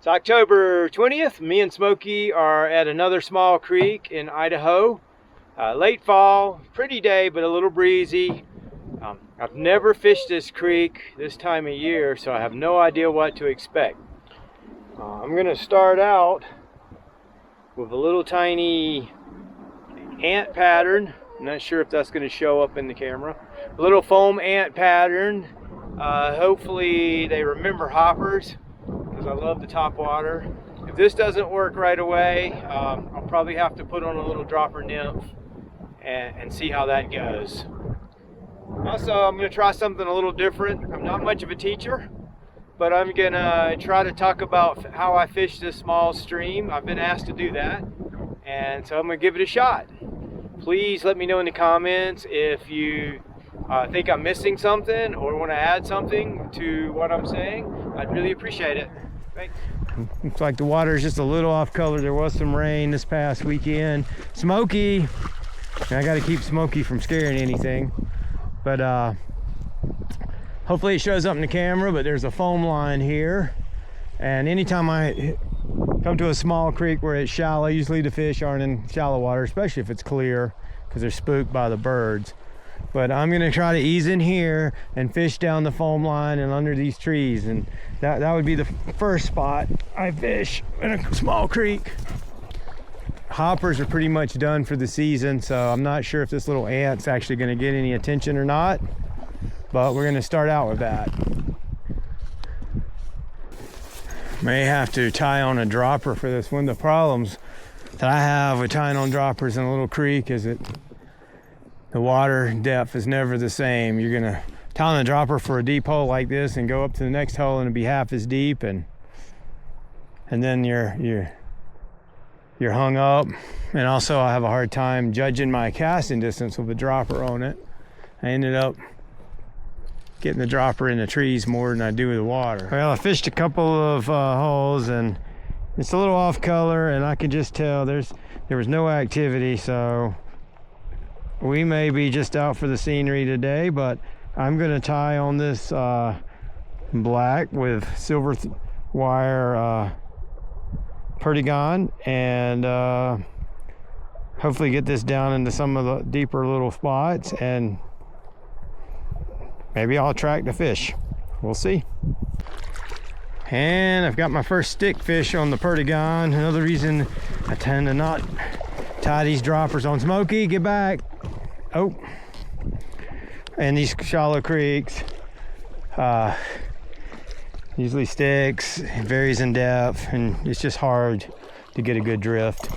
It's October 20th. Me and Smokey are at another small creek in Idaho. Late fall, pretty day, but a little breezy. I've never fished this creek this time of year, so I have no idea what to expect. I'm going to start out with a little tiny ant pattern. I'm not sure if that's going to show up in the camera. A little foam ant pattern. Hopefully they remember hoppers, because I love the top water. If this doesn't work right away, I'll probably have to put on a little dropper nymph and see how that goes. Also, I'm going to try something a little different. I'm not much of a teacher, but I'm going to try to talk about how I fish this small stream. I've been asked to do that, and so I'm going to give it a shot. Please let me know in the comments if you think I'm missing something or want to add something to what I'm saying. I'd really appreciate it. Thanks. Looks like the water is just a little off color. There was some rain this past weekend. Smokey, I got to keep Smokey from scaring anything, but hopefully it shows up in the camera. But there's a foam line here, and anytime I come to a small creek where it's shallow, usually the fish aren't in shallow water, especially if it's clear, because they're spooked by the birds. But I'm going to try to ease in here and fish down the foam line and under these trees, and that would be the first spot I fish in a small creek. Hoppers are pretty much done for the season, so I'm not sure if this little ant's actually going to get any attention or not, but we're going to start out with that. May have to tie on a dropper for this one. The problems that I have with tying on droppers in a little creek is that the water depth is never the same. You're gonna tie on a dropper for a deep hole like this and go up to the next hole and it'll be half as deep, and then you're hung up. And also I have a hard time judging my casting distance with a dropper on it. I ended up getting the dropper in the trees more than I do with the water. Well, I fished a couple of holes and it's a little off color, and I can just tell there was no activity, so we may be just out for the scenery today. But I'm going to tie on this black with silver wire perdigon, and hopefully get this down into some of the deeper little spots, and maybe I'll attract a fish. We'll see. And I've got my first stick fish on the perdigon. Another reason I tend to not tie these droppers on. Smokey, get back. Oh, and these shallow creeks, usually sticks, it varies in depth, and it's just hard to get a good drift.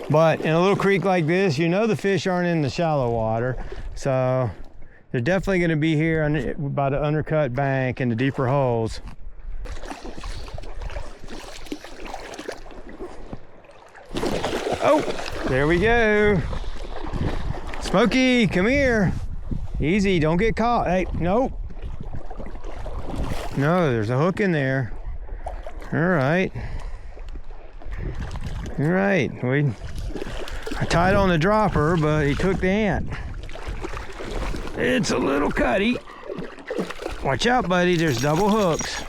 But in a little creek like this, you know the fish aren't in the shallow water, so they're definitely going to be here by the undercut bank and the deeper holes. Oh, there we go. Smokey, come here. Easy, don't get caught. Hey, nope. No, there's a hook in there. All right. All right. I tied on the dropper, but he took the ant. It's a little cutty. Watch out, buddy. There's double hooks.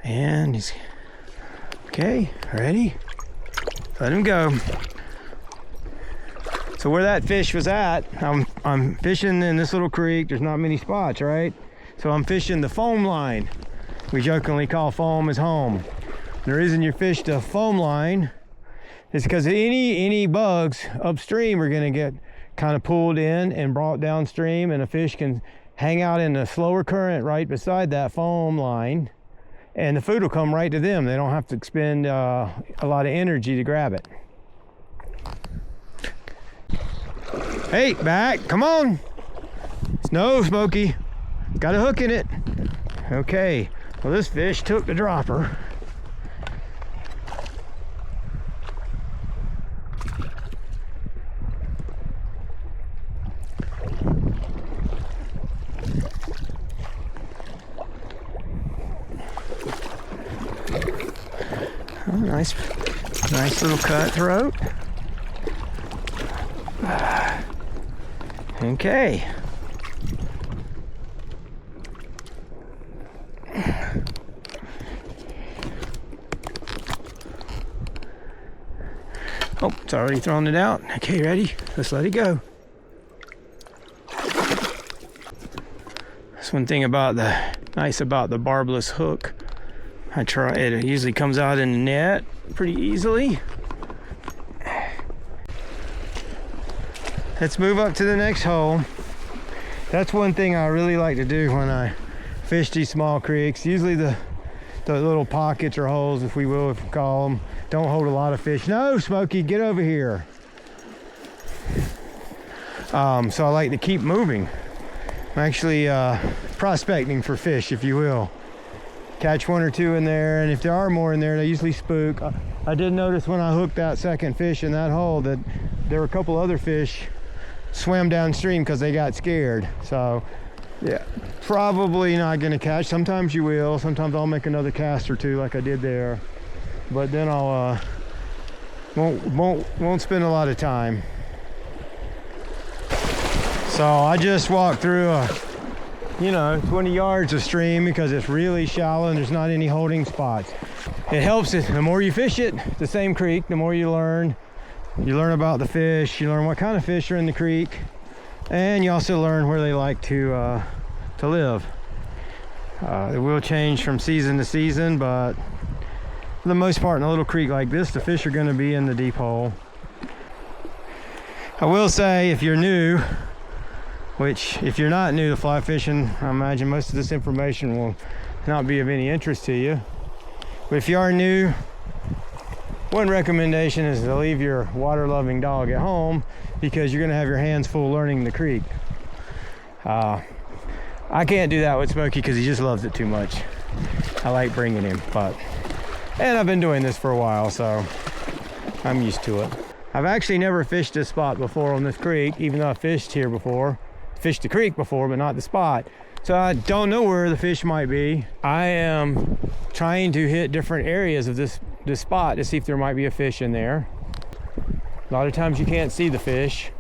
And he's okay. Ready? Let him go. So where that fish was at, I'm fishing in this little creek. There's not many spots, right? So I'm fishing the foam line. We jokingly call foam is home. The reason you fish the foam line is because any bugs upstream are going to get kind of pulled in and brought downstream, and a fish can hang out in the slower current right beside that foam line, and the food will come right to them. They don't have to expend a lot of energy to grab it. Hey, back, come on. No, Smokey, got a hook in it. Okay, well this fish took the dropper. Oh, nice little cutthroat. Okay. Oh, it's already thrown it out. Okay, ready? Let's let it go. That's one thing about nice about the barbless hook. It usually comes out in the net pretty easily. Let's move up to the next hole. That's one thing I really like to do when I fish these small creeks. Usually the little pockets or holes, if we call them, don't hold a lot of fish. No, Smokey, get over here. So I like to keep moving. I'm actually prospecting for fish, if you will. Catch one or two in there, and if there are more in there, they usually spook. I did notice when I hooked that second fish in that hole that there were a couple other fish swam downstream because they got scared. So yeah, probably not gonna catch. Sometimes you will. Sometimes I'll make another cast or two like I did there, but then I'll won't spend a lot of time. So I just walked through 20 yards of stream because it's really shallow and there's not any holding spots. It helps it. The more you fish it, the same creek, the more you learn. You learn about the fish, you learn what kind of fish are in the creek, and you also learn where they like to live. It will change from season to season, but for the most part in a little creek like this, the fish are going to be in the deep hole. I will say, if you're new, which if you're not new to fly fishing, I imagine most of this information will not be of any interest to you. But if you are new, one recommendation is to leave your water-loving dog at home because you're going to have your hands full learning the creek. I can't do that with Smokey because he just loves it too much. I like bringing him, and I've been doing this for a while, so I'm used to it. I've actually never fished this spot before on this creek, even though I fished here before. Fished the creek before, but not the spot. So I don't know where the fish might be. I am trying to hit different areas of this spot to see if there might be a fish in there. A lot of times you can't see the fish.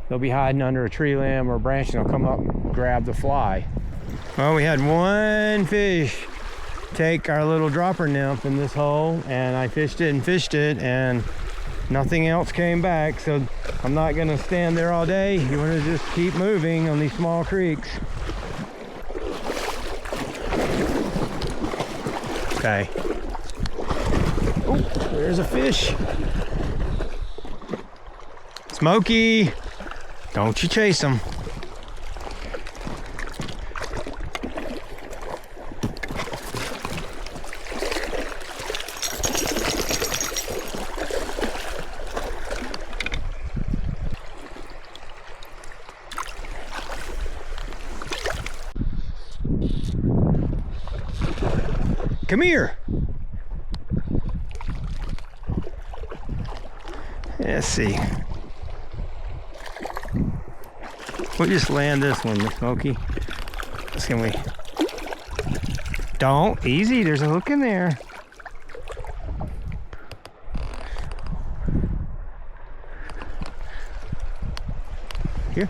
They'll be hiding under a tree limb or a branch and they'll come up and grab the fly. Well, we had one fish take our little dropper nymph in this hole, and I fished it and nothing else came back. So I'm not gonna stand there all day. You wanna just keep moving on these small creeks. Okay. Oh, there's a fish. Smokey, don't you chase him. Come here. Let's see. We'll just land this one, Smokey. Can we? Don't. Easy. There's a hook in there. Here.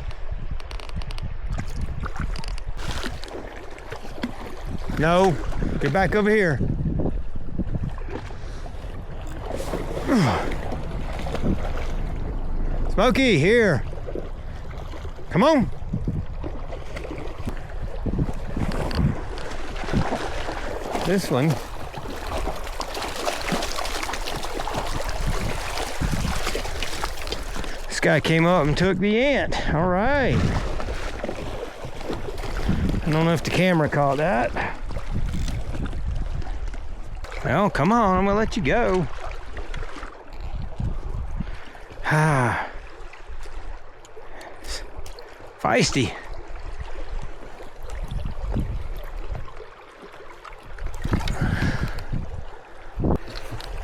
No. Get back over here. Smokey, here. Come on. This one. This guy came up and took the ant. All right. I don't know if the camera caught that. Well, come on, I'm gonna let you go. Ah. Feisty.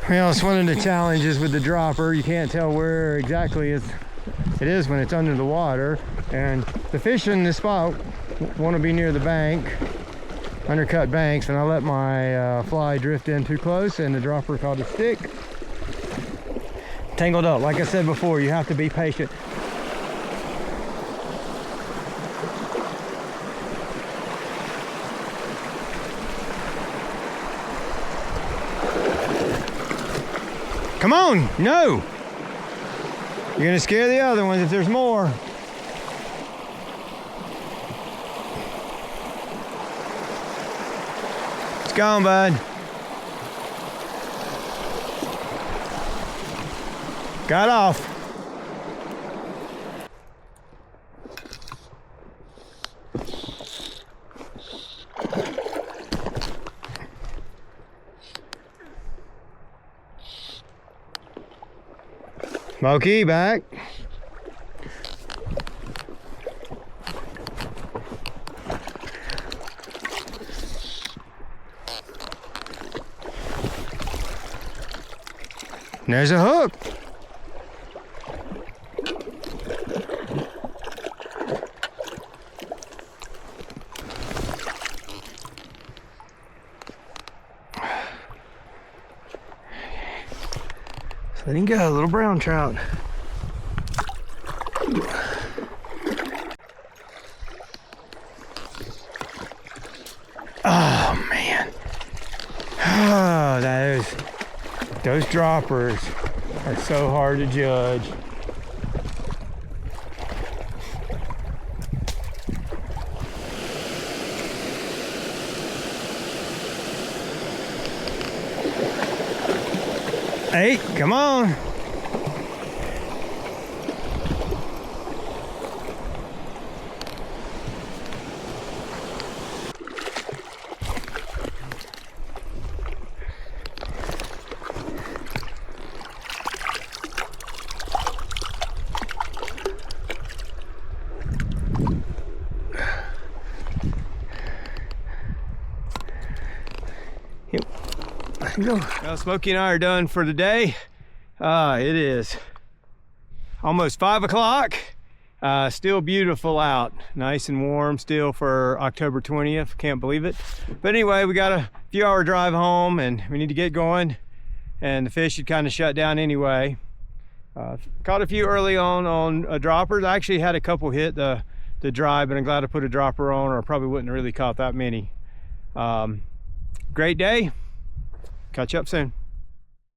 Well, it's one of the challenges with the dropper. You can't tell where exactly it is when it's under the water. And the fish in this spot want to be near the bank, undercut banks, and I let my fly drift in too close and the dropper caught a stick. Tangled up. Like I said before, you have to be patient. Come on, no. You're gonna scare the other ones if there's more. It's gone, bud. Got off. Smokey, back. There's a hook. Let him go, little brown trout. Oh man. Oh, those droppers are so hard to judge. Hey, come on. Go. Well, Smokey and I are done for the day. It is almost 5 o'clock. Still beautiful out. Nice and warm still for October 20th. Can't believe it. But anyway, we got a few hour drive home and we need to get going. And the fish had kind of shut down anyway. Caught a few early on droppers. I actually had a couple hit the dry, but I'm glad I put a dropper on or I probably wouldn't have really caught that many. Great day. Catch you up soon.